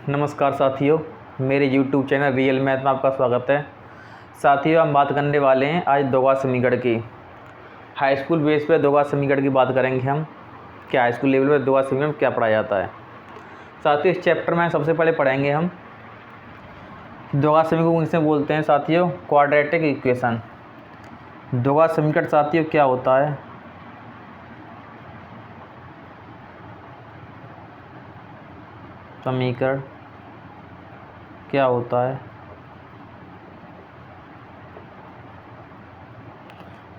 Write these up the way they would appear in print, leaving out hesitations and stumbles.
नमस्कार साथियों, मेरे YouTube चैनल रियल मैथ में आपका स्वागत है। साथियों, हम बात करने वाले हैं आज द्विघात समीकरण की। हाई स्कूल बेस पे द्विघात समीकरण की बात करेंगे हम, क्या हाई स्कूल लेवल पर द्विघात समीकरण क्या पढ़ाया जाता है। साथियों, इस चैप्टर में सबसे पहले पढ़ेंगे हम द्विघात समीकरण को किसे बोलते हैं। साथियों, क्वाड्रेटिक इक्वेशन। द्विघात समीकरण साथियों क्या होता है। समीकरण क्या होता है।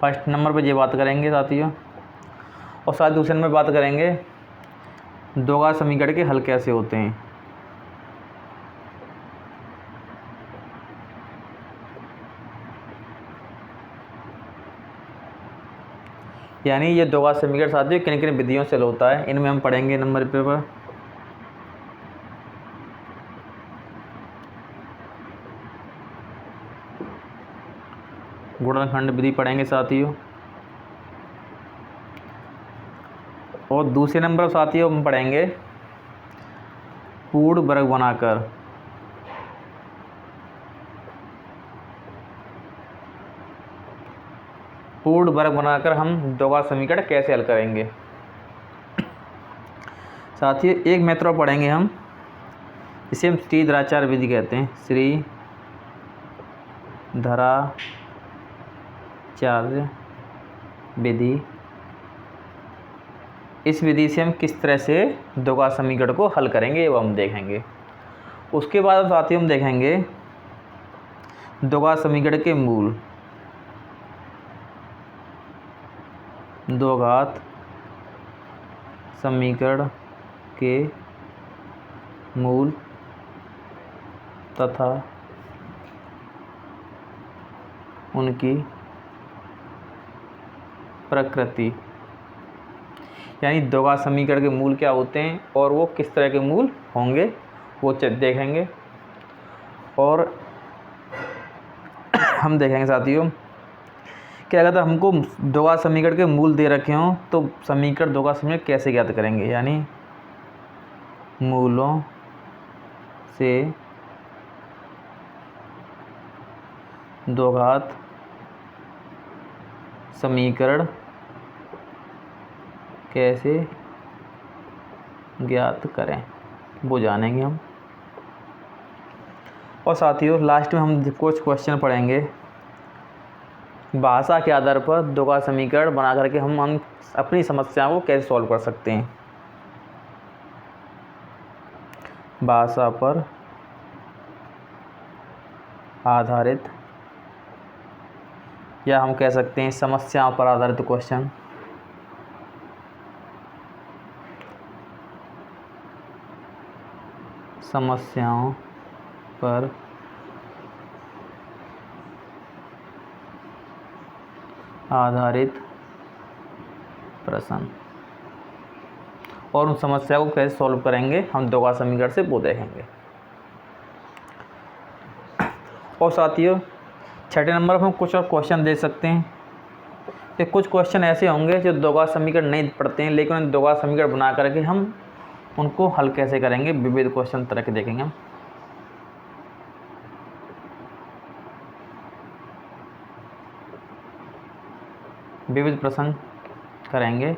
फर्स्ट नंबर पे ये बात करेंगे साथियों, और साथ दूसरे नंबर बात करेंगे द्विघात समीकरण के हल कैसे होते हैं। यानी ये द्विघात समीकरण साथियों किन किन विधियों से हल होता है, इनमें हम पढ़ेंगे। नंबर पे पर गुणनखंड विधि पढ़ेंगे साथियों, और दूसरे नंबर पर साथियों हम पढ़ेंगे पूर्ण वर्ग बनाकर। पूर्ण वर्ग बनाकर हम द्विघात समीकरण कैसे हल करेंगे। साथियों, एक मेथड पढ़ेंगे हम, इसे हम श्रीधराचार्य विधि कहते हैं। श्रीधराचार्य विधि। इस विधि से हम किस तरह से द्विघात समीकरण को हल करेंगे वो हम देखेंगे। उसके बाद साथियों हम देखेंगे द्विघात समीकरण के मूल। द्विघात समीकरण के मूल तथा उनकी प्रकृति। यानी द्विघात समीकरण के मूल क्या होते हैं और वो किस तरह के मूल होंगे वो देखेंगे। और हम देखेंगे साथियों क्या अगर हमको द्विघात समीकरण के मूल दे रखे हों तो समीकरण द्विघात समीकरण कैसे ज्ञात करेंगे। यानी मूलों से द्विघात समीकरण कैसे ज्ञात करें वो जानेंगे हम। और साथियों लास्ट में हम कुछ क्वेश्चन पढ़ेंगे भाषा के आधार पर द्विघात समीकरण बना करके हम अपनी समस्याओं को कैसे सॉल्व कर सकते हैं। भाषा पर आधारित, या हम कह सकते हैं समस्याओं पर आधारित क्वेश्चन। समस्याओं पर आधारित प्रश्न, और उन समस्या को कैसे सॉल्व करेंगे हम द्विघात समीकरण से वो देखेंगे। और साथियों छठे नंबर पर हम कुछ और क्वेश्चन दे सकते हैं कि कुछ क्वेश्चन ऐसे होंगे जो द्विघात समीकरण नहीं पढ़ते हैं, लेकिन उन द्विघात समीकरण बना करके हम उनको हल कैसे करेंगे। विविध क्वेश्चन तरह के देखेंगे हम। विविध प्रश्न करेंगे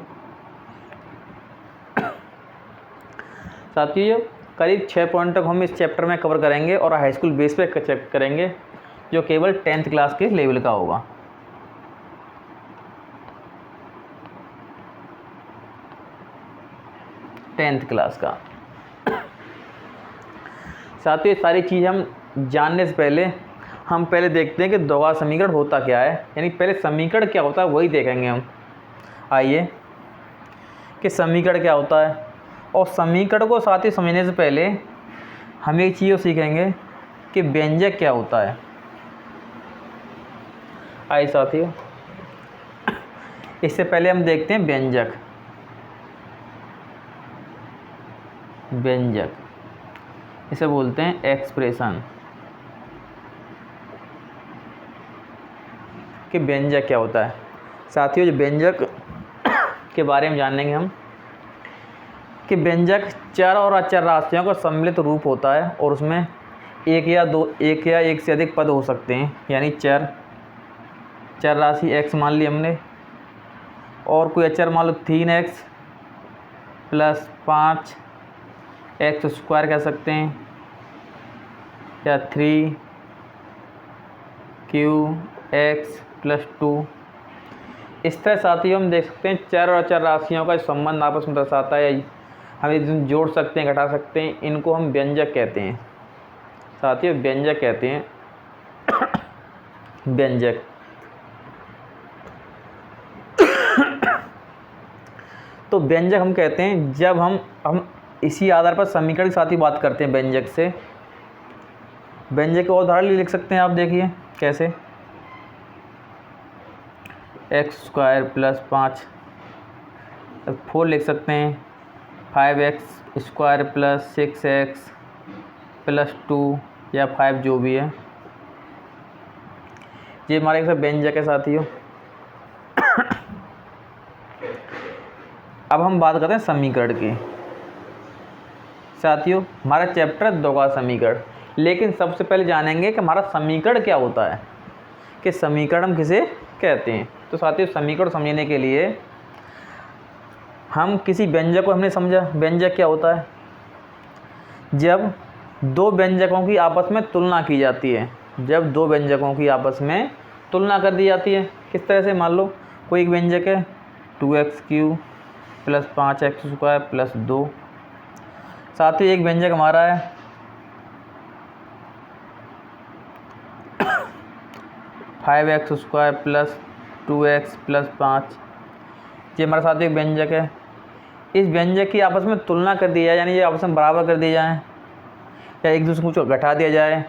साथियों। करीब 6 पॉइंट तक हम इस चैप्टर में कवर करेंगे और हाई स्कूल बेस पे चेक करेंगे जो केवल 10th क्लास के लेवल का होगा। टेंथ क्लास का। साथियों ये सारी चीज़ हम जानने से पहले हम पहले देखते हैं कि द्विघात समीकरण होता क्या है। यानी पहले समीकरण क्या होता है वही देखेंगे हम। आइए कि समीकरण क्या होता है, और समीकरण को साथ ही समझने से पहले हम एक चीज़ सीखेंगे कि व्यंजक क्या होता है। आइए साथियों, इससे पहले हम देखते हैं व्यंजक। व्यंजक इसे बोलते हैं एक्सप्रेशन। कि व्यंजक क्या होता है। साथियों जो व्यंजक के बारे में जानेंगे हम कि व्यंजक चर और अचर राशियों का सम्मिलित रूप होता है और उसमें एक या एक से अधिक पद हो सकते हैं। यानी चर राशि x मान ली हमने, और कोई अचर मान लो 3x प्लस 5x स्क्वायर कह सकते हैं, या 3qx प्लस 2। इस तरह साथियों हम देख सकते हैं चर और अचर राशियों का संबंध आपस में दर्शाता है। हम इसे जोड़ सकते हैं, घटा सकते हैं, इनको हम व्यंजक कहते हैं साथियों, व्यंजक कहते हैं व्यंजक। तो व्यंजक हम कहते हैं जब हम इसी आधार पर समीकरण के साथ ही बात करते हैं व्यंजक से। व्यंजक का उदाहरण लिख सकते हैं आप, देखिए कैसे, एक्स स्क्वायर प्लस 5 4 लिख सकते हैं, 5x square plus 6x plus 2 या 5 जो भी है, ये हमारे एक व्यंजक है साथियों। अब हम बात करते हैं समीकरण की साथियों। हमारा चैप्टर द्विघात समीकरण, लेकिन सबसे पहले जानेंगे कि हमारा समीकरण क्या होता है, कि समीकरण हम किसे कहते हैं। तो साथियों समीकरण समझने के लिए हम किसी व्यंजक को हमने समझा, व्यंजक क्या होता है, जब दो व्यंजकों की आपस में तुलना की जाती है। जब दो व्यंजकों की आपस में तुलना कर दी जाती है, किस तरह से, मान लो कोई एक व्यंजक है 2x³ plus 5x square plus 2। साथ ही एक व्यंजक हमारा है 5x square plus 2x plus 5। ये हमारे साथ एक व्यंजक है। इस व्यंजक की आपस में तुलना कर दी जाए, यानी ये आपस में बराबर कर दिए जाए या एक दूसरे को घटा दिया जाए,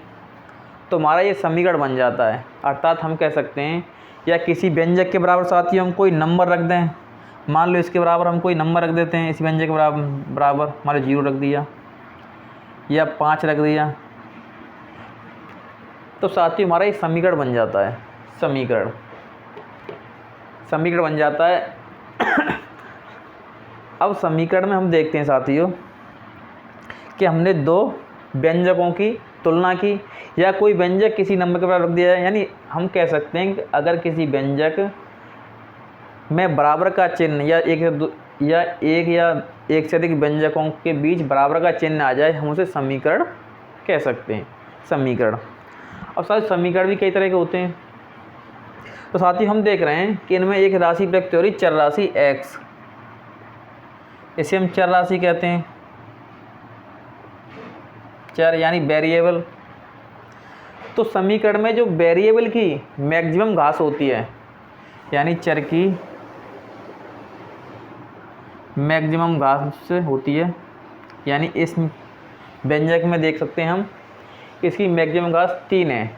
तो हमारा ये समीकरण बन जाता है। अर्थात हम कह सकते हैं, या किसी व्यंजक के बराबर साथियों हम कोई नंबर रख दें, मान लो इसके बराबर हम कोई नंबर रख देते हैं, इस व्यंजक के बराबर मान लो 0 रख दिया या 5 रख दिया, तो साथियों हमारा ये समीकरण बन जाता है। समीकरण बन जाता है। अब समीकरण में हम देखते हैं साथियों कि हमने दो व्यंजकों की तुलना की, या कोई व्यंजक किसी नंबर के बराबर रख दिया है। यानी हम कह सकते हैं कि अगर किसी व्यंजक में बराबर का चिन्ह या एक से अधिक व्यंजकों के बीच बराबर का चिन्ह आ जाए, हम उसे समीकरण कह सकते हैं, समीकरण। अब साथ समीकरण भी कई तरह के होते हैं। तो साथ ही हम देख रहे हैं कि इनमें एक राशि व्यक्त हो रही, चर राशि x, इसे हम चर राशि कहते हैं, चर यानी वेरिएबल। तो समीकरण में जो वेरिएबल की मैक्सिमम घात होती है, यानी चर की मैक्सिमम घात से होती है, यानी इस व्यंजक में देख सकते हैं हम, इसकी मैक्सिमम घात 3 है,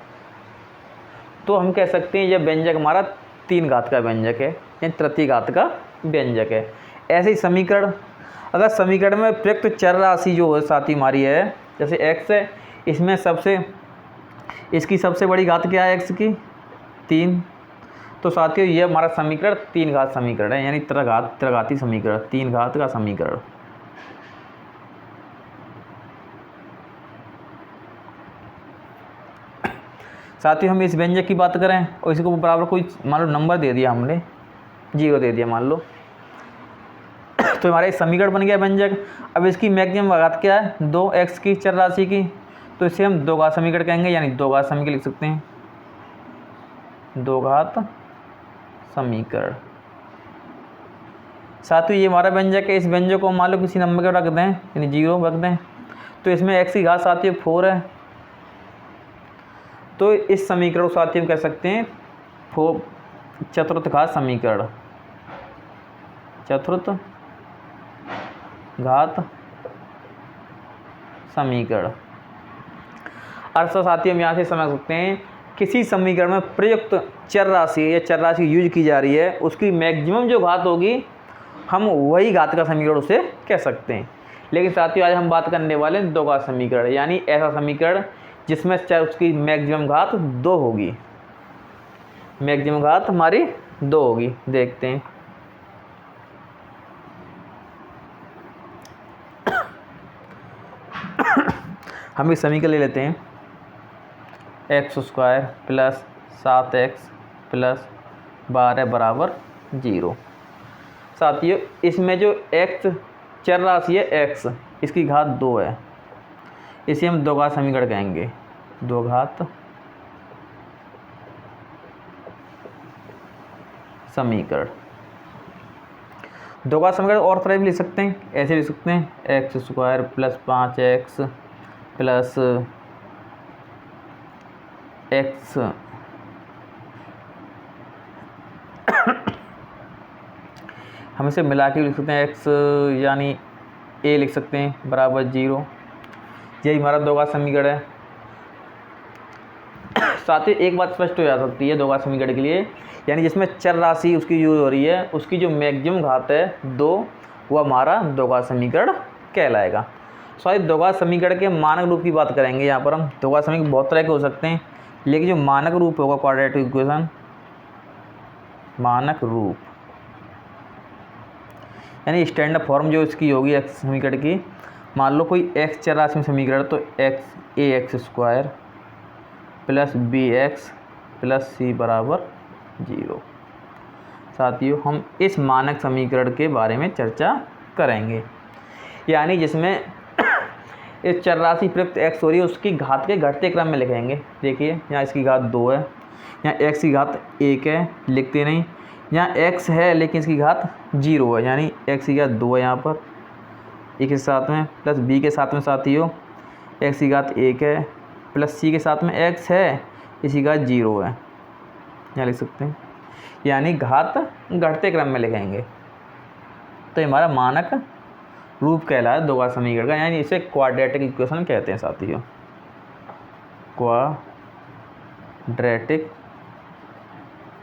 तो हम कह सकते हैं यह व्यंजक हमारा 3 घात का व्यंजक है, यानी तृतीय घात का व्यंजक है। ऐसे ही समीकरण, अगर समीकरण में प्रयुक्त चर राशि जो है साथी हमारी है, जैसे x है, इसमें इसकी सबसे बड़ी घात क्या है, x की 3, तो साथियों ये हमारा समीकरण 3 घात समीकरण है, यानी त्रिघाती समीकरण, 3 घात का समीकरण। साथियों हम इस व्यंजक की बात करें और इसको बराबर कोई मान लो नंबर दे दिया, हमने 0 दे दिया मान लो, तो हमारा एक समीकरण बन गया व्यंजक। अब इसकी मैक्सिमम घात क्या है, 2x की चर राशि की, तो इसे हम 2 घात समीकरण कहेंगे, यानी 2 घात समीकरण लिख सकते हैं, 2 घात समीकरण। साथियों ये हमारा व्यंजक है। इस व्यंजक को मान लो किसी नंबर के रख दें, यानी 0 रख दें, तो इसमें x की घात साथियों 4 है, तो इस समीकरण को साथियों कह सकते हैं चतुर्थ घात समीकरण, चतुर्थ घात समीकरण। अर्थात साथियों हम यहाँ से समझ सकते हैं किसी समीकरण में प्रयुक्त चर राशि या चर राशि यूज की जा रही है, उसकी मैक्सिमम जो घात होगी हम वही घात का समीकरण उसे कह सकते हैं। लेकिन साथियों आज हम बात करने वाले हैं 2 घात समीकरण, यानी ऐसा समीकरण जिसमें उसकी मैक्सिमम घात 2 होगी, मैक्सिमम घात हमारी 2 होगी। देखते हैं हम इस समीकरण ले लेते हैं x² प्लस 7x प्लस 12 बराबर 0। साथियों इसमें जो x चर राशि है x, इसकी घात 2 है, इसे हम दो घात समीकरण कहेंगे। दो घात समीकरण, दो घात समीकरण और तरह भी लिख सकते हैं, ऐसे लिख सकते हैं x² plus 5x plus x हम इसे मिला के लिख सकते हैं x यानी a लिख सकते हैं बराबर 0। यही हमारा दो घात समीकरण है। साथ ही एक बात स्पष्ट हो जा सकती है दो घात समीकरण के लिए, यानी जिसमें चर राशि उसकी यूज हो रही है, उसकी जो मैक्सिमम घात है 2, वो हमारा दो घात समीकरण कहलाएगा। सॉरी, दो घात समीकरण के मानक रूप की बात करेंगे। यहाँ पर हम दो घात समीकरण बहुत तरह के हो सकते हैं, लेकिन जो मानक रूप होगा क्वाड्रेटिक इक्वेशन, मानक रूप यानी स्टैंडर्ड फॉर्म जो इसकी होगी एक्स समीकरण की, मान लो कोई एक्स चर राशि में समीकरण, तो ax² plus bx plus c बराबर 0। साथियों हम इस मानक समीकरण के बारे में चर्चा करेंगे, यानी जिसमें इस चर राशि प्रयुक्त x हो रही है उसकी घात के घटते क्रम में लिखेंगे। देखिए यहाँ इसकी घात 2 है, यहाँ x की घात 1 है, लिखते नहीं। यहाँ x है लेकिन इसकी घात 0 है, यानी x की घात 2 है यहाँ पर एक के साथ में, प्लस b के साथ में साथियों x की घात 1 है, प्लस c के साथ में x है, इसी घात 0 है, यहाँ लिख सकते हैं, यानी घात घटते क्रम में लिखेंगे। तो हमारा मानक रूप कहलाया दो घात समीकरण का, यानी इसे क्वाड्रेटिक इक्वेशन कहते हैं साथियों, क्वाड्रेटिक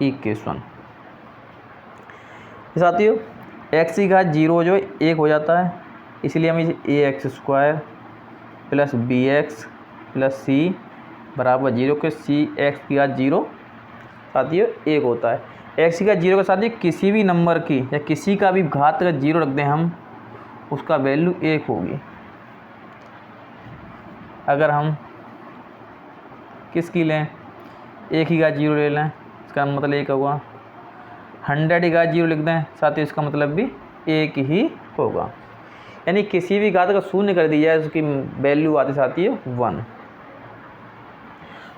इक्वेशन। साथियों x की घात 0 जो 1 हो जाता है, इसलिए हम इसे ax² plus bx plus c बराबर 0 के c x की घात 0 साथियों 1 होता है। x की घात 0 के साथ ही किसी भी नंबर की या किसी का भी घात अगर 0 रख दें हम, उसका वैल्यू 1 होगी। अगर हम किसकी लें, 1 की घात 0 ले लें, इसका मतलब 1 होगा। 100 की घात 0 लिख दें, साथ ही इसका मतलब भी 1 ही होगा। यानी किसी भी घात का शून्य कर दिया जाए, उसकी वैल्यू आती साथियों 1।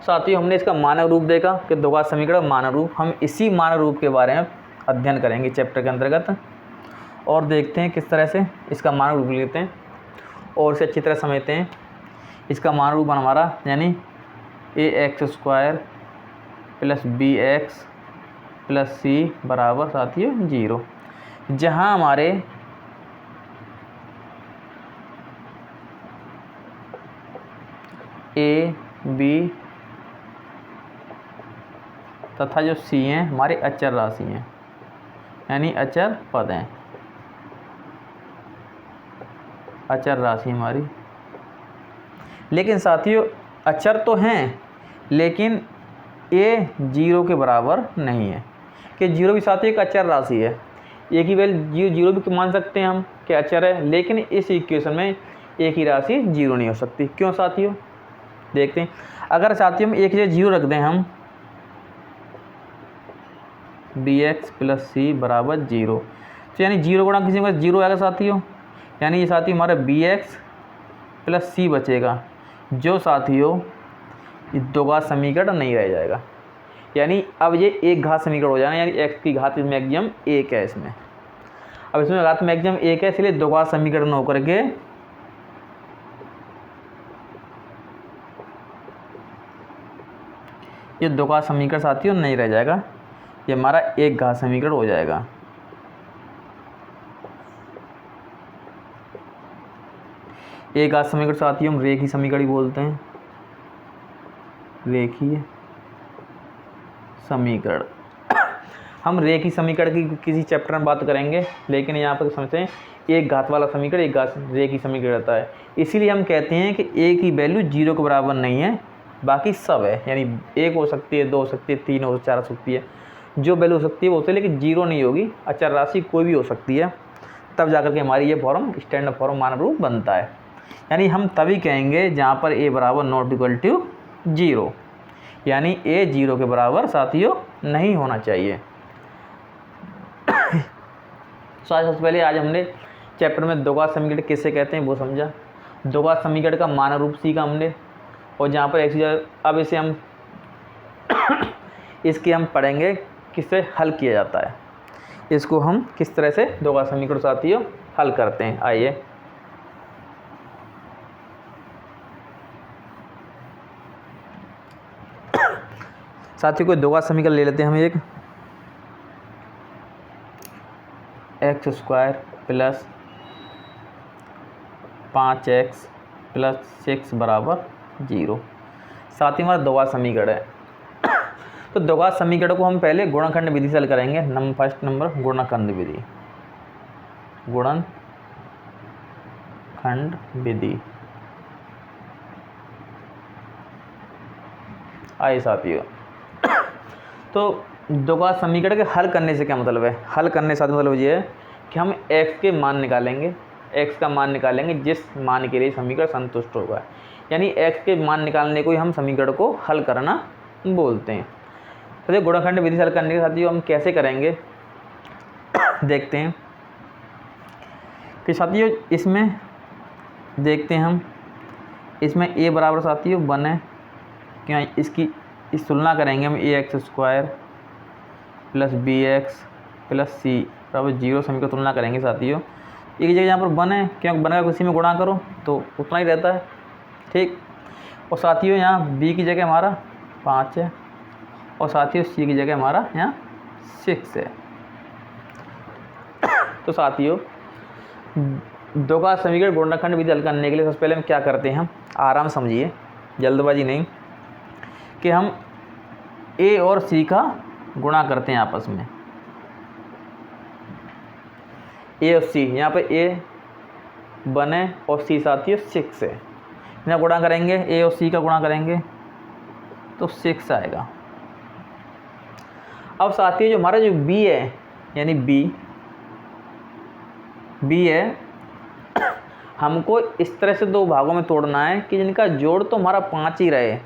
साथियों हमने इसका मानक रूप देखा कि दो घात समीकरण मानक रूप, हम इसी मानक रूप के बारे में अध्ययन करेंगे चैप्टर के अंतर्गत, और देखते हैं किस तरह से इसका मानक रूप लेते हैं और इसे अच्छी तरह समझते हैं। इसका मानक रूप हमारा यानी ax² plus bx plus c बराबर साथियों 0, जहाँ हमारे a b तथा जो c हैं हमारे अचर राशि हैं, यानी अचर पद हैं, अचर राशि हमारी। लेकिन साथियों अचर तो हैं, लेकिन a 0 के बराबर नहीं है, कि 0 भी साथियों एक अचर राशि है। a की वैल्यू 0 भी मान सकते हैं हम कि अचर है, लेकिन इस इक्वेशन में a की राशि 0 नहीं हो सकती। क्यों साथियों, देखते हैं। अगर साथियों हम a की जगह 0 रख दें हम, bx प्लस c बराबर 0, तो यानी 0 गुणा किसी में 0 आएगा साथियों, यानी ये साथियों हमारा bx प्लस c बचेगा, जो साथियों दो घात समीकरण नहीं रह जाएगा। यानी अब ये एक घात समीकरण हो जाना, यानी x की घात मैक्सिमम 1 है इसमें। अब इसमें घात मैक्सिमम 1 है, इसलिए दो घात समीकरण होकर के ये दो घात समीकरण साथियों नहीं रह जाएगा, ये हमारा एक घात समीकरण हो जाएगा। एक घात समीकरण साथियों हम रेखीय समीकरण बोलते हैं, रेखीय समीकरण। हम रेखीय समीकरण की किसी चैप्टर में बात करेंगे, लेकिन यहाँ पर समझते हैं एक घात वाला समीकरण एक घात रेखीय समीकरण रहता है। इसीलिए हम कहते हैं कि a की वैल्यू 0 के बराबर नहीं है, बाकी सब है, यानी 1 हो सकती है, 2 हो सकती है, 3 हो 4 हो सकती है, जो वैल्यू हो सकती है वो होती है, लेकिन 0 नहीं होगी। अचर राशि कोई भी हो सकती है, तब जाकर के हमारी ये फॉर्म स्टैंडर्ड फॉर्म मानक रूप बनता है। यानी हम तभी कहेंगे जहाँ पर a बराबर नॉट इक्वल टू 0, यानी a 0 के बराबर साथियों नहीं होना चाहिए। सबसे पहले आज हमने चैप्टर में द्विघात समीकरण किसे कहते हैं वो समझा, द्विघात समीकरण का मान रूप सीखा हमने, और जहाँ पर एक अब इसे हम इसके हम पढ़ेंगे किससे हल किया जाता है, इसको हम किस तरह से द्विघात समीकरण साथियों हल करते हैं। आइए साथियों कोई द्विघात समीकरण ले लेते हैं हम एक, x² प्लस 5x प्लस 6 बराबर 0। साथ ही हमारा द्विघात समीकरण है। तो द्विघात समीकरण को हम पहले गुणनखंड विधि से हल करेंगे। फर्स्ट नंबर गुणनखंड विधि, गुणनखंड विधि। आइए साथियों, तो द्विघात समीकरण के हल करने से क्या मतलब है, हल करने से मतलब ये है कि हम x के मान निकालेंगे, x का मान निकालेंगे जिस मान के लिए समीकरण संतुष्ट होगा, यानी x के मान निकालने को ही हम समीकरण को हल करना बोलते हैं। तो गुणनखंड विधि से हल करने के साथियों हम कैसे करेंगे देखते हैं कि साथियों इसमें देखते हैं हम, इसमें a बराबर साथियों 1 है, क्या इसकी इस तुलना करेंगे हम ax² plus bx plus c बराबर 0 समीकरण तुलना करेंगे साथियों। एक जगह यहाँ पर 1 है, क्योंकि 1 का किसी में गुणा करो तो उतना ही रहता है, ठीक। और साथियों यहाँ b की जगह हमारा 5 है, और साथियों c की जगह हमारा यहाँ 6 है। तो साथियों द्विघात समीकरण गुणनखंड विधि हल करने के लिए सबसे पहले हम क्या करते हैं, हम आराम समझिए, जल्दबाजी नहीं, कि हम a और c का गुणा करते हैं आपस में। a और c, यहाँ पे a 1 है और c साथियों 6 है, इन्हें गुणा करेंगे, a और c का गुणा करेंगे तो 6 आएगा। अब साथियों जो हमारा जो b है, यानी b है, हमको इस तरह से दो भागों में तोड़ना है कि जिनका जोड़ तो हमारा 5 ही रहे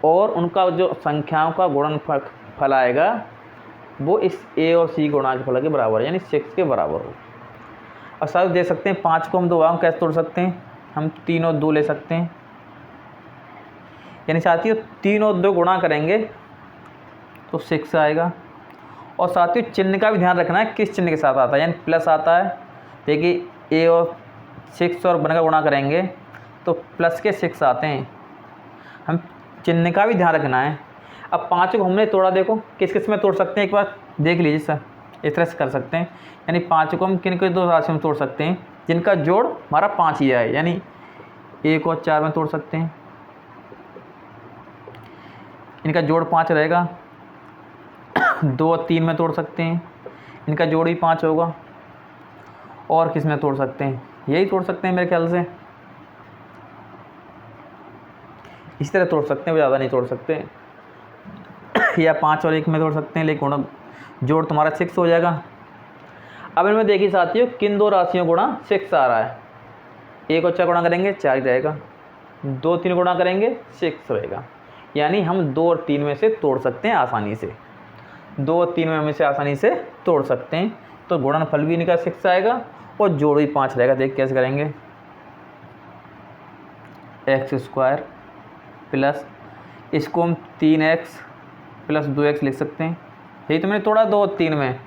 और उनका जो संख्याओं का गुणनफल आएगा वो इस a और c गुणनफल के बराबर है, यानी 6 के बराबर हो। और साथ देख सकते हैं 5 को हम दो भागों कैसे तोड़ सकते हैं, हम 3 और 2 ले सकते हैं, यानी साथियों 3 और 2 गुणा करेंगे तो 6 आएगा। और साथियों चिन्ह का भी ध्यान रखना है, किस चिन्ह के साथ आता है, यानी प्लस आता है। देखिए a और 6 और 1 का गुणा करेंगे तो प्लस के 6 आते हैं, हम चिन्ह का भी ध्यान रखना है। अब 5 को हमने तोड़ा, देखो किस किस में तोड़ सकते हैं, एक बार देख लीजिए सर, इस तरह से कर सकते हैं। यानी 5 को हम किन के दो राशियों में तोड़ सकते हैं जिनका जोड़ हमारा 5 ही है, यानी 1 और 4 में तोड़ सकते हैं, इनका जोड़ 5 रहेगा। 2 और 3 में तोड़ सकते हैं, इनका जोड़ ही 5 होगा। और किस में तोड़ सकते हैं, यही तोड़ सकते हैं मेरे ख्याल से, इस तरह तोड़ सकते हैं, ज़्यादा नहीं तोड़ सकते। या 5 और 1 में तोड़ सकते हैं, लेकिन जोड़ तुम्हारा 6 हो जाएगा। अब इनमें देखिए साथियों किन दो राशियों गुणा 6 आ रहा है, 1 और 4 गुणा करेंगे 4 ही रहेगा, 2 3 गुणा करेंगे 6 रहेगा, यानी हम 2 और 3 में से तोड़ सकते हैं आसानी से, 2 और 3 में से आसानी से तोड़ सकते हैं। तो गुणनफल भी इनका 6 आएगा और जोड़ भी 5 रहेगा। देख कैसे करेंगे, x² प्लस इसको हम 3x प्लस 2x लिख सकते हैं, यही तो मैंने तोड़ा 2 और 3 में।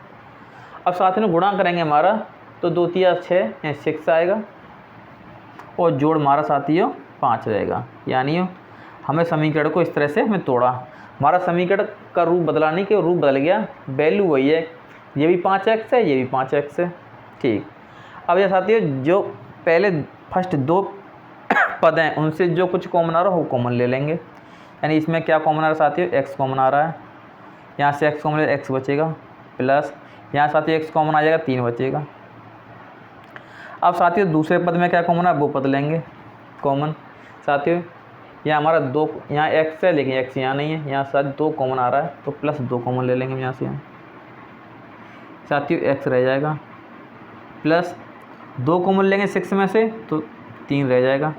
अब साथ में गुणा करेंगे हमारा तो 2 3 6 6 आएगा और जोड़ हमारा साथियों 5 रहेगा, यानी हमें समीकरण को इस तरह से हमें तोड़ा। हमारा समीकरण का रूप बदला नहीं कि रूप बदल गया, वैल्यू वही है, ये भी 5x है, ये भी 5x है, ठीक। अब ये साथियों जो पहले फर्स्ट 2 पद हैं उनसे जो कुछ कॉमन आ रहा है वो कॉमन ले लेंगे, यानी इसमें क्या कॉमन आ रहा है साथियों, x कॉमन आ रहा है, यहाँ से x कॉमन x बचेगा, प्लस यहाँ साथियों x कॉमन आ जाएगा 3 बचेगा। अब साथियों दूसरे पद में क्या कॉमन है वो पद लेंगे कॉमन। साथियों यहाँ हमारा 2, यहाँ x है लेकिन x यहाँ नहीं है, यहाँ साथ 2 कॉमन आ रहा है तो प्लस 2 कॉमन ले लेंगे यहाँ से, यहाँ साथियों x रह जाएगा, प्लस 2 कॉमन लेंगे 6 में से तो 3 रह जाएगा,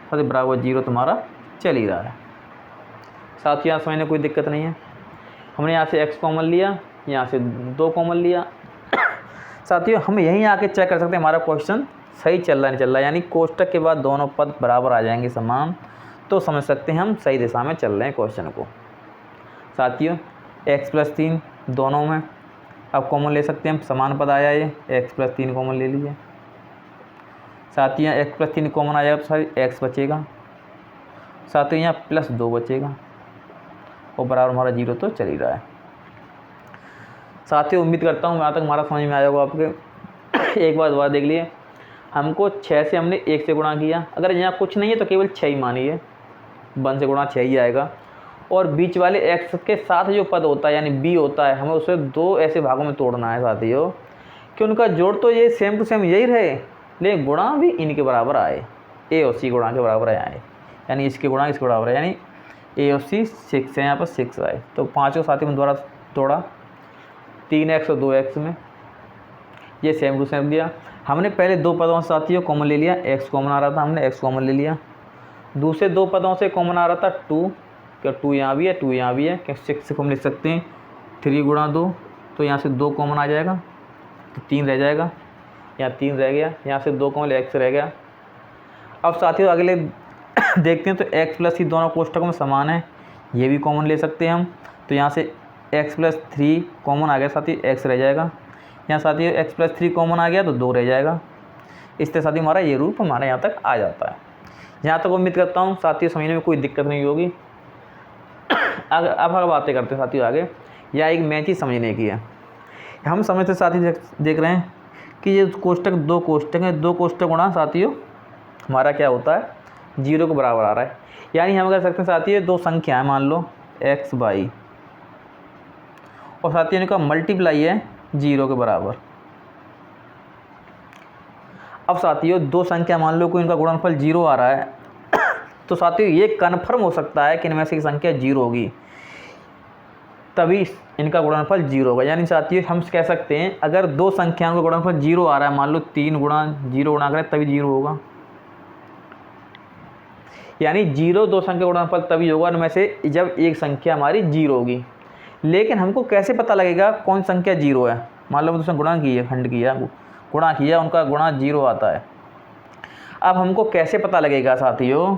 साथ बराबर 0 तुम्हारा चल ही रहा है। साथ ही यहाँ समझने कोई दिक्कत नहीं है। हमने यहाँ से x कॉमन लिया, यहाँ से 2 कॉमन लिया। साथियों हम यहीं आके चेक कर सकते हैं हमारा क्वेश्चन सही चल रहा नहीं चल रहा, यानी कोष्टक के बाद दोनों पद बराबर आ जाएंगे समान, तो समझ सकते हैं हम सही दिशा में चल रहे हैं क्वेश्चन को। साथियों x+3 दोनों में अब कॉमन ले सकते हैं हम, समान पद आया ये, x+3 कॉमन ले लीजिए। साथियों x+3 कॉमन आ जाएगा तो सारी x बचेगा, साथियों यहाँ +2 बचेगा और बराबर हमारा 0 तो चल ही रहा है। साथियों उम्मीद करता हूँ यहाँ तक हमारा समझ में आया होगा आपके। एक बार दोबारा देख लिए, हमको 6 से हमने 1 से गुणा किया, अगर यहाँ कुछ नहीं है तो केवल 6 ही मानिए, 1 से गुणा 6 ही आएगा। और बीच वाले x के साथ जो पद होता है यानी b होता है, हमें उसे 2 ऐसे भागों में तोड़ना है साथियों कि उनका जोड़ तो ये सेम टू सेम यही रहे, लेकिन गुणा भी इनके बराबर आए, a और c गुणा के बराबर आए, यानी इसके गुणा इसके बराबर है, यानी a और c 6 है, यहाँ पर 6 आए। तो 5 को साथियों में द्वारा तोड़ा, 3x और 2x में ये सेम टू सेम दिया। हमने पहले 2 पदों से साथियों कॉमन ले लिया, x कॉमन आ रहा था, हमने x कॉमन ले लिया। दूसरे 2 पदों से कॉमन आ रहा था 2, क्या 2 यहाँ भी है, 2 यहाँ भी है, क्या 6 से हम लिख सकते हैं 3 गुणा 2, तो यहाँ से 2 कॉमन आ जाएगा तो 3 रह जाएगा, यहाँ 3 रह गया, यहाँ से 2 कॉमन x रह गया। अब साथियों अगले देखते हैं, तो x+c दोनों कोष्टकों में समान है, ये भी कॉमन ले सकते हैं हम, तो यहाँ से x+3 कॉमन आ गया साथियों, x रह जाएगा, यहाँ साथियों x+3 कॉमन आ गया तो 2 रह जाएगा। इस तरह साथियों हमारा ये रूप हमारे यहाँ तक आ जाता है। यहाँ तक उम्मीद करता हूँ साथियों समझने में कोई दिक्कत नहीं होगी। अब बातें करते हैं साथियों आगे, यह एक मैच ही समझने की है। हम समझते साथियों देख रहे हैं कि ये कोष्टक 2 कोष्टक हैं, 2 कोष्टक गुणा साथियों हमारा क्या होता है 0 के बराबर आ रहा है, यानी हम कह सकते हैं साथियों 2 संख्या है, मान लो x y, और साथियों इनका मल्टीप्लाई है 0 के बराबर। अब साथियों 2 संख्या मान लो कोई इनका गुणनफल 0 आ रहा है, तो साथियों ये कन्फर्म हो सकता है कि इनमें से एक संख्या 0 होगी, तभी इनका गुणनफल 0 होगा। यानी साथियों हम कह सकते हैं अगर 2 संख्याओं का गुणनफल 0 आ रहा है, मान लो 3 गुणा 0 गुणा करें तभी 0 होगा, यानी 0 2 संख्या गुणनफल तभी होगा उनमें से जब एक संख्या हमारी 0 होगी। लेकिन हमको कैसे पता लगेगा कौन संख्या 0 है? मान लो उसने गुणा किया, खंड किया, गुणा किया, उनका गुणा 0 आता है। अब हमको कैसे पता लगेगा साथियों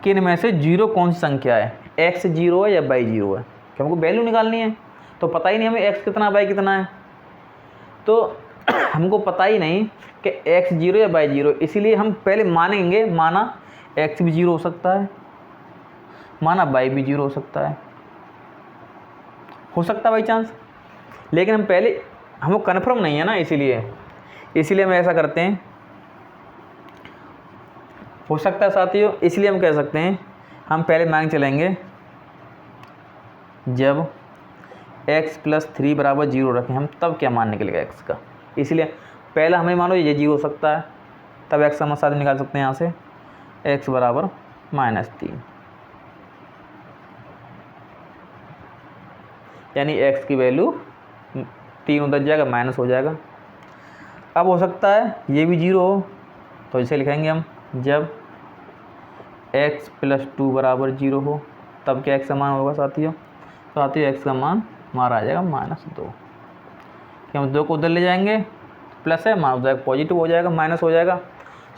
कि इनमें से 0 कौन सी संख्या है, x 0 है या y 0 है? कि हमको वैल्यू निकालनी है, तो पता ही नहीं हमें x कितना y कितना है, तो हमको पता ही नहीं कि x 0 या y 0, इसीलिए हम पहले मानेंगे, माना x भी 0 हो सकता है, माना y भी 0 हो सकता है बाई चांस, लेकिन हम पहले हमको कन्फर्म नहीं है ना, इसीलिए हम ऐसा करते हैं, हो सकता है साथियों, इसलिए हम कह सकते हैं हम पहले मान चलेंगे जब x+3 बराबर 0 रखें हम, तब क्या मान निकलेगा x का। इसलिए पहला हमें मानो ये 0 हो सकता है, तब x का मान साथ निकाल सकते हैं यहाँ से, x बराबर -3, यानी x की वैल्यू 3 उधर जाएगा, माइनस हो जाएगा। अब हो सकता है ये भी 0 हो, तो इसे लिखेंगे हम जब x+2 बराबर 0 हो, तब क्या x का मान होगा साथियों x का मान हमारा आ जाएगा -2, कि हम 2 को उधर ले जाएंगे, प्लस है मान हो जाएगा पॉजिटिव हो जाएगा, माइनस हो जाएगा।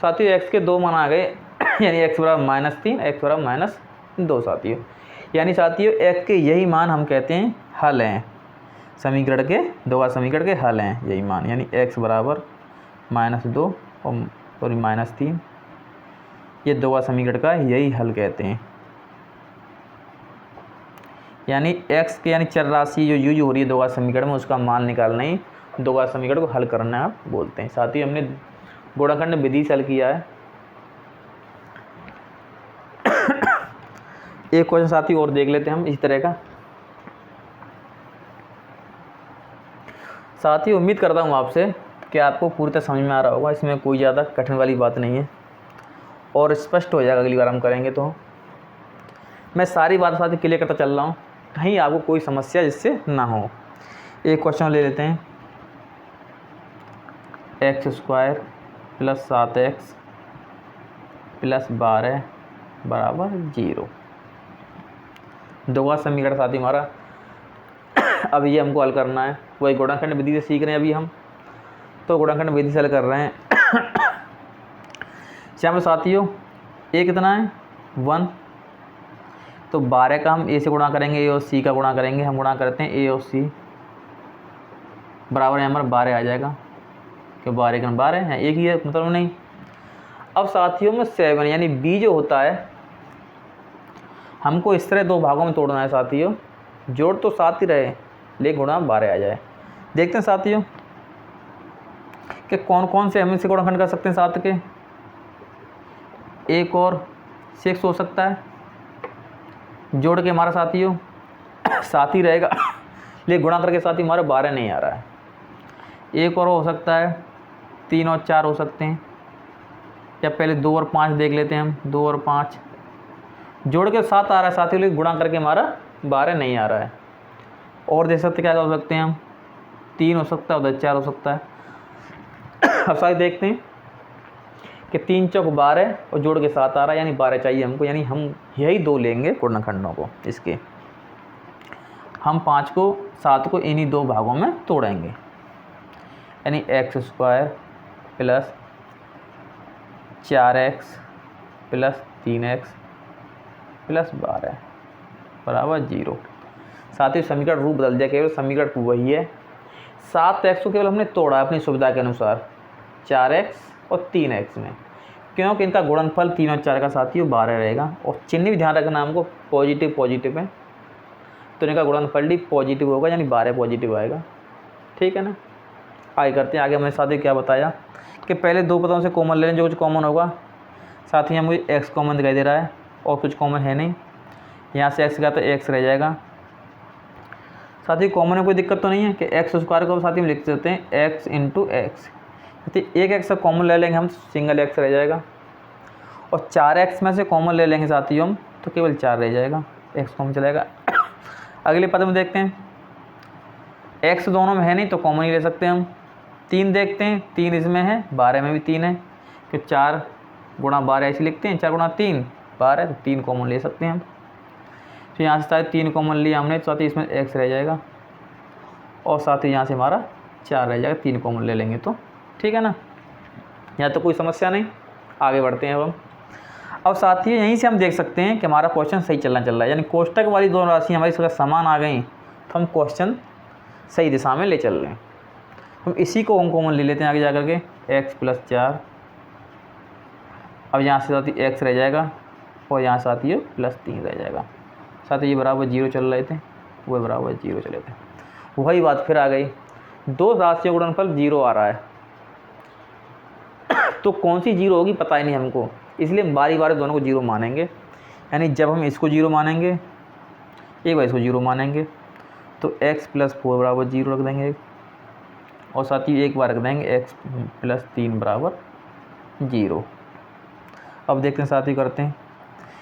साथियों x के 2 मान आ गए, यानी x बराबर -3, x बराबर -2 साथियों, यानी साथियों x के यही मान हम कहते हैं हल हैं, समीकरण के दोगा समीकरण के हल हैं यही मान, यानी x बराबर -2 और -3, ये दोगा समीकरण का यही हल कहते हैं। यानी x के यानी चर राशि जो यूज हो रही है दोगा समीकरण में, उसका मान निकालना ही दोगा समीकरण को हल करना आप बोलते हैं। साथ ही हमने गुणाखंड विधि से हल किया है। एक क्वेश्चन साथी और देख लेते हैं हम इस तरह का। साथी उम्मीद करता हूँ आपसे कि आपको पूरी तरह समझ में आ रहा होगा, इसमें कोई ज़्यादा कठिन वाली बात नहीं है और स्पष्ट हो जाएगा अगली बार हम करेंगे तो। मैं सारी बात साथ क्लियर करता चल रहा हूँ, कहीं आपको कोई समस्या जिससे ना हो। एक क्वेश्चन ले लेते हैं, x square plus 7x plus 12 बराबर 0। दोगुना समीकरण साथी हमारा अब ये हमको हल करना है। वही गुणनखंड विधि से सीख रहे हैं अभी हम, तो गुणनखंड विधि से हल कर रहे हैं। यहाँ पे साथियों ए कितना है 1, तो 12 का हम ए से गुणा करेंगे, ए और सी का गुणा करेंगे। हम गुणा करते हैं ए और सी बराबर है हमारा 12 आ जाएगा, क्यों 12 का 12 है, एक ही है मतलब नहीं। अब साथियों में 7 यानी बी जो होता है हमको इस तरह दो भागों में तोड़ना है साथियों, जोड़ तो 7 ही रहे लेकिन गुणा 12 आ जाए। देखते हैं साथियों कि कौन कौन से हम इसे गुणनखंड कर सकते हैं 7 के। एक और 6 हो सकता है, जोड़ के हमारा साथियों 7 ही रहेगा लेकिन गुणा करके साथियों हमारा 12 नहीं आ रहा है। एक और हो सकता है, 3 और 4 हो सकते हैं, या पहले 2 और 5 देख लेते हैं हम। 2 और 5 जोड़ के 7 आ रहा है साथियों, लेकिन गुणा करके हमारा 12 नहीं आ रहा है। और देख सकते क्या हो सकते हैं हम, 3 हो सकता है, उधर 4 हो सकता है। अब साथ देखते हैं कि 3 चौक 12 और जोड़ के 7 आ रहा है, यानी 12 चाहिए हमको, यानी हम यही 2 लेंगे गुणनखंडों को इसके। हम 5 को 7 को इन्हीं 2 भागों में तोड़ेंगे, यानी x square plus 4x plus 3x plus 12 बराबर 0। साथियों समीकरण रूप बदल दिया, केवल समीकरण वही है। 7x को केवल हमने तोड़ा अपनी सुविधा के अनुसार 4x और 3x में, क्योंकि इनका गुणनफल 3 और 4 का साथियों 12 रहेगा। और चिन्ह भी ध्यान रखना हमको, पॉजिटिव पॉजिटिव है तो इनका गुणनफल भी पॉजिटिव होगा, यानी 12 पॉजिटिव आएगा। ठीक है ना। आगे करते हैं आगे। हमने साथियों क्या बताया कि पहले 2 पदों से कॉमन ले लें, जो कुछ कॉमन होगा। साथ ही मुझे x कॉमन दिखाई दे रहा है और कुछ कॉमन है नहीं, यहाँ से x गया तो x रह जाएगा। साथ ही कॉमन में कोई दिक्कत तो नहीं है कि एक्स स्क्वायर को साथ ही लिख सकते हैं x इंटू एक्स, एक x कॉमन ले लेंगे हम, सिंगल x रह जाएगा। और 4x में से कॉमन ले लेंगे साथियों हम, तो केवल 4 रह जाएगा, x कॉमन चलेगा। अगले पद में देखते हैं, x दोनों में है नहीं तो कॉमन ही ले सकते हैं हम। 3 देखते हैं, 3 इसमें है, 12 में भी 3 है, कि 4 गुणा 12 ऐसे लिखते हैं, 4 गुणा 3 12, तो 3 कॉमन ले सकते हैं हम। तो यहाँ से साथ 3 कॉमन लिया हमने, तो साथ ही इसमें x रह जाएगा और साथ ही यहाँ से हमारा 4 रह जाएगा, 3 कॉमन ले लेंगे तो। ठीक है ना, यहाँ तो कोई समस्या नहीं। आगे बढ़ते हैं अब साथ ही यहीं से हम देख सकते हैं कि हमारा क्वेश्चन सही चल रहा है, यानी कोष्टक वाली दोनों राशि हमारी अगर समान आ गई तो हम क्वेश्चन सही दिशा में ले चल रहे हैं। हम इसी को हम कॉमन ले लेते हैं आगे जा कर के, x प्लस 4। अब यहाँ से साथ ही x रह जाएगा और यहाँ साथ ही प्लस 3 रह जाएगा। साथ ही ये बराबर 0 चल रहे थे, वो बराबर 0 चले थे। वही बात फिर आ गई, 2 राशियों का गुणनफल 0 आ रहा है तो कौन सी 0 होगी पता ही नहीं हमको, इसलिए बारी बारी दोनों को 0 मानेंगे। यानी जब हम इसको 0 मानेंगे, एक बार इसको 0 मानेंगे, तो x प्लस 4 बराबर 0 रख देंगे, और साथ ही एक बार रख देंगे x प्लस 3 बराबर 0। अब देखते हैं साथ ही करते हैं,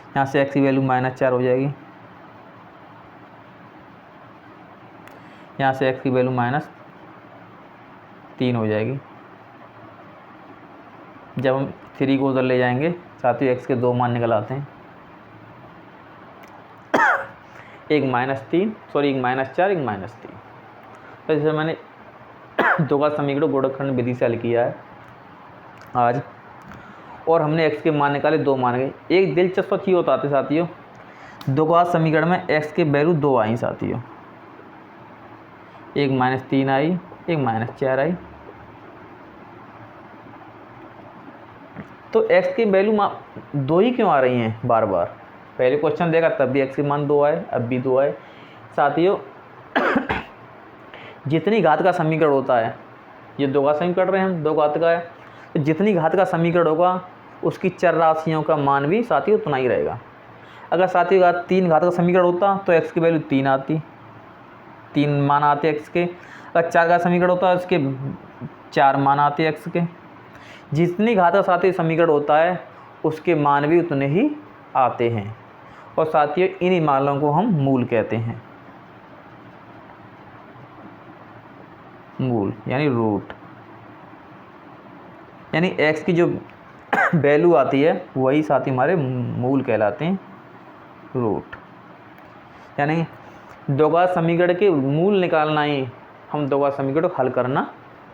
यहाँ से x की वैल्यू -4 हो जाएगी, यहाँ से x की वैल्यू -3 हो जाएगी। जब हम 3 को उधर ले जाएंगे, साथ ही x के 2 मान निकल आते हैं, एक -3 सॉरी एक -4 एक -3। तो जैसे मैंने दोगुना समीकरण गुणनखंड विधि से हल किया है आज, और हमने x के मान निकाले, 2 मान गए। एक दिलचस्प चीज़ बताते साथियों, दोगुना समीकरण में x के वैल्यू 2 आई साथियों, एक -3 आई, एक -4 आई। तो x की वैल्यू 2 ही क्यों आ रही हैं बार बार? पहले क्वेश्चन देखा तब भी x के मान 2 आए, अब भी 2 आए। साथियों जितनी घात का समीकरण होता है, ये दोगुना समीकरण कर रहे हैं हम, 2 घात का है, तो जितनी घात का समीकरण होगा उसकी चर राशियों का मान भी साथियों उतना ही रहेगा। अगर साथियों 3 घात का समीकरण होता तो x की वैल्यू 3 आती, 3 मान आते x के। अगर 4 का समीकरण होता है उसके 4 मान आते x के। जितनी घात का साथियों समीकरण होता है उसके मान भी उतने ही आते हैं, और साथियों इन्हीं मानों को हम मूल कहते हैं, मूल यानी रूट। यानी एक्स की जो वैल्यू आती है वही साथी हमारे मूल कहलाते हैं, रूट। यानी द्विघात समीकरण के मूल निकालना ही हम द्विघात समीकरण को हल करना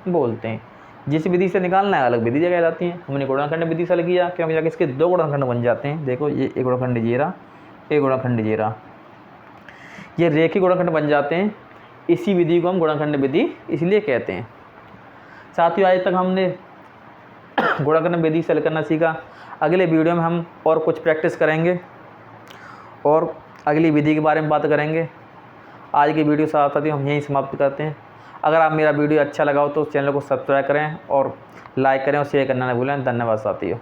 बोलते हैं। जिस विधि से निकालना है अलग विधि कहलाती है। हमने गुणनखंड विधि से हल किया, क्योंकि जाके इसके दो गुणनखंड बन जाते हैं। देखो ये एक गुणनखंड जीरा, एक गुणनखंड जीरा, ये रेखीय गुणनखंड बन जाते हैं। इसी विधि को हम गुणनखंड विधि इसलिए कहते हैं। साथियों आज तक हमने गुणनखंड विधि से हल करना सीखा। अगले वीडियो में हम और कुछ प्रैक्टिस करेंगे और अगली विधि के बारे में बात करेंगे। आज की वीडियो साथियों हम यहीं समाप्त करते हैं। अगर आप मेरा वीडियो अच्छा लगा हो तो चैनल को सब्सक्राइब करें और लाइक करें और शेयर करना न भूलें। धन्यवाद साथियों।